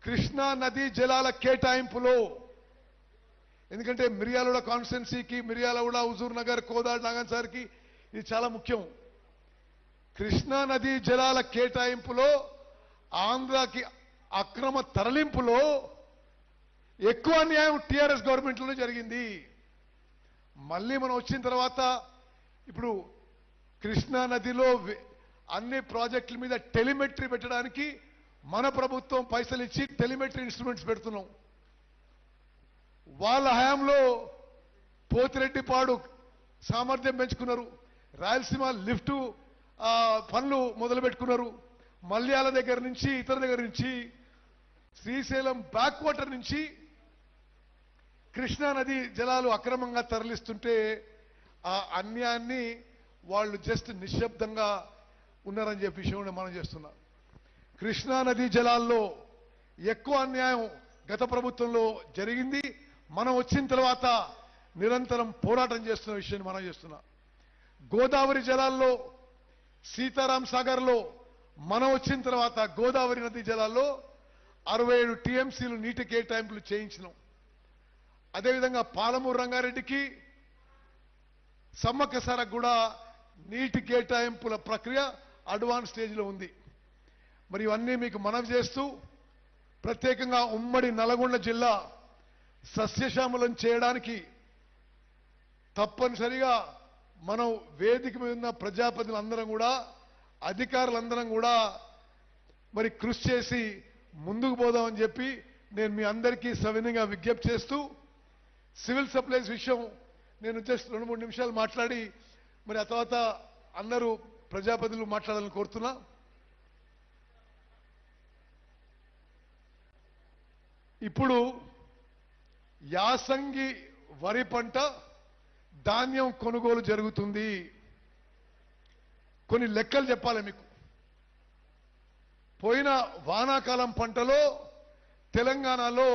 కృష్ణా నదీ జలాల కేటాయింపులో ఎందుకంటే మిర్యాలగూడ కాన్స్టిట్యున్సీకి మిర్యాలగూడ హుజూర్ నగర్ కోదాడ నాగన్సార్కి ఇది చాలా ముఖ్యం. కృష్ణా నదీ జలాల కేటాయింపులో ఆంధ్రాకి అక్రమ తరలింపులో ఎక్కువ అన్యాయం టీఆర్ఎస్ గవర్నమెంట్లోనే జరిగింది. మళ్ళీ మనం వచ్చిన తర్వాత ఇప్పుడు కృష్ణా నదిలో అన్ని ప్రాజెక్టుల మీద టెలిమెట్రీ పెట్టడానికి మన ప్రభుత్వం పైసలు ఇచ్చి టెలిమెట్రీ ఇన్స్ట్రుమెంట్స్ పెడుతున్నాం. వాళ్ళ హయాంలో పోతిరెడ్డిపాడు సామర్థ్యం పెంచుకున్నారు, రాయలసీమ లిఫ్ట్ పనులు మొదలు పెట్టుకున్నారు. మల్యాల దగ్గర నుంచి ఇతర దగ్గర నుంచి శ్రీశైలం బ్యాక్ వాటర్ నుంచి కృష్ణా నది జలాలు అక్రమంగా తరలిస్తుంటే ఆ అన్యాయాన్ని వాళ్ళు జస్ట్ నిశ్శబ్దంగా ఉన్నారని చెప్పి విషయం మనం చేస్తున్నాం. కృష్ణా నదీ జలాల్లో ఎక్కువ అన్యాయం గత ప్రభుత్వంలో జరిగింది. మనం వచ్చిన తర్వాత నిరంతరం పోరాటం చేస్తున్న విషయాన్ని మనం చేస్తున్నాం. గోదావరి జలాల్లో సీతారాం సాగర్లో మనం వచ్చిన తర్వాత గోదావరి నదీ జలాల్లో 67 టీఎంసీలు నీటి కేటాయింపులు చేయించినాం. అదేవిధంగా పాలమూరు రంగారెడ్డికి సమ్మక్క సారకు కూడా నీటి కేటాయింపుల ప్రక్రియ అడ్వాన్స్ స్టేజ్లో ఉంది. మరి ఇవన్నీ మీకు మనవి చేస్తూ ప్రత్యేకంగా ఉమ్మడి నల్గొండ జిల్లా సస్యశ్యామలం చేయడానికి తప్పనిసరిగా మనం వేదిక మీద ఉన్న ప్రజాప్రతినిధులందరం కూడా అధికారులందరం కూడా మరి కృషి చేసి ముందుకు పోదామని చెప్పి నేను మీ అందరికీ సవినయంగా విజ్ఞప్తి చేస్తూ సివిల్ సప్లైస్ విషయం నేను జస్ట్ 2-3 నిమిషాలు మాట్లాడి మరి ఆ తర్వాత అందరూ ప్రజాప్రతినిధులు మాట్లాడాలని కోరుతున్నా. ఇప్పుడు యాసంగి వరి పంట ధాన్యం కొనుగోలు జరుగుతుంది. కొన్ని లెక్కలు చెప్పాలి మీకు. పోయిన వానాకాలం పంటలో తెలంగాణలో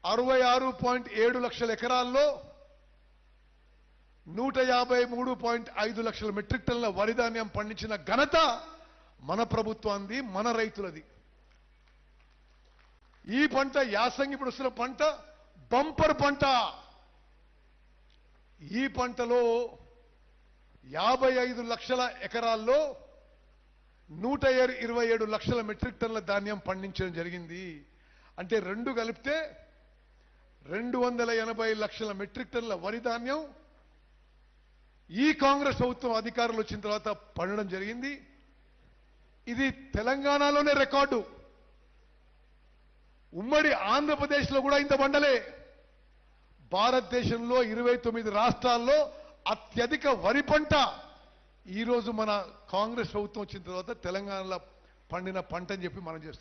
66.7 లక్షల ఎకరాల్లో 153.5 లక్షల మెట్రిక్ టన్నుల వరి ధాన్యం పండించిన ఘనత మన ప్రభుత్వానికి, మన రైతులది. ఈ పంట యాసంగి ఇప్పుడు వస్తున్న పంట బంపర్ పంట. ఈ పంటలో 55 లక్షల ఎకరాల్లో 127 లక్షల మెట్రిక్ టన్నుల ధాన్యం పండించడం జరిగింది. అంటే రెండు కలిపితే 280 లక్షల మెట్రిక్ టన్నుల వరి ధాన్యం ఈ కాంగ్రెస్ ప్రభుత్వం అధికారులు వచ్చిన తర్వాత పండడం జరిగింది. ఇది తెలంగాణలోనే రికార్డు. ఉమ్మడి ఆంధ్రప్రదేశ్లో కూడా ఇంత పండలే. భారతదేశంలో 29 రాష్ట్రాల్లో అత్యధిక వరి పంట ఈరోజు మన కాంగ్రెస్ ప్రభుత్వం వచ్చిన తర్వాత తెలంగాణలో పండిన పంట అని చెప్పి మనం చేస్తున్నాం.